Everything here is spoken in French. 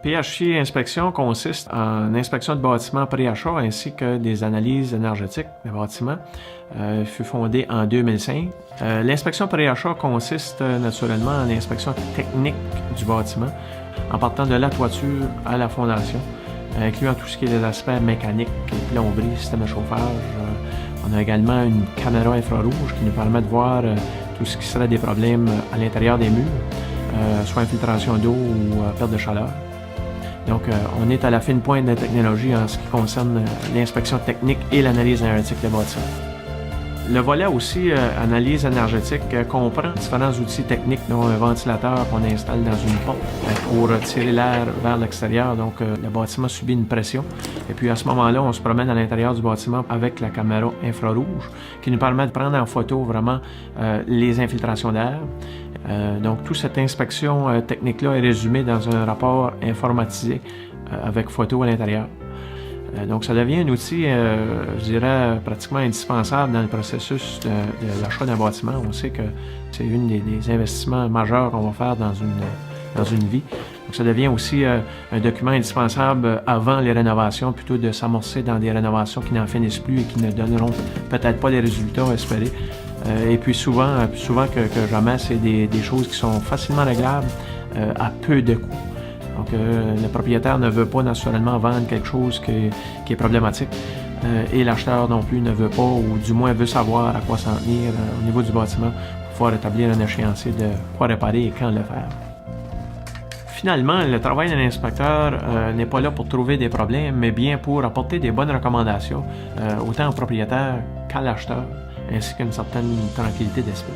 PHI Inspection consiste en inspection de bâtiments pré-achat ainsi que des analyses énergétiques des bâtiments. Il fut fondé en 2005. L'inspection pré-achat consiste naturellement en inspection technique du bâtiment, en partant de la toiture à la fondation, incluant tout ce qui est les aspects mécaniques, plomberie, système de chauffage. On a également une caméra infrarouge qui nous permet de voir tout ce qui serait des problèmes à l'intérieur des murs, soit infiltration d'eau ou perte de chaleur. Donc, on est à la fine pointe de la technologie en ce qui concerne l'inspection technique et l'analyse énergétique des bâtiments. Le volet aussi, analyse énergétique, comprend différents outils techniques, dont un ventilateur qu'on installe dans une pompe pour tirer l'air vers l'extérieur. Donc, le bâtiment subit une pression. Et puis, à ce moment-là, on se promène à l'intérieur du bâtiment avec la caméra infrarouge qui nous permet de prendre en photo vraiment les infiltrations d'air. Donc, toute cette inspection technique-là est résumée dans un rapport informatisé avec photo à l'intérieur. Donc, ça devient un outil, je dirais, pratiquement indispensable dans le processus de l'achat d'un bâtiment. On sait que c'est une des investissements majeurs qu'on va faire dans une vie. Donc, ça devient aussi un document indispensable avant les rénovations, plutôt de s'amorcer dans des rénovations qui n'en finissent plus et qui ne donneront peut-être pas les résultats espérés. Et puis souvent que jamais, c'est des choses qui sont facilement réglables à peu de coûts. Donc, le propriétaire ne veut pas naturellement vendre quelque chose qui est problématique et l'acheteur non plus ne veut pas, ou du moins veut savoir à quoi s'en tenir au niveau du bâtiment pour pouvoir établir un échéancier de quoi réparer et quand le faire. Finalement, le travail d'un inspecteur n'est pas là pour trouver des problèmes, mais bien pour apporter des bonnes recommandations, autant au propriétaire qu'à l'acheteur, ainsi qu'une certaine tranquillité d'esprit.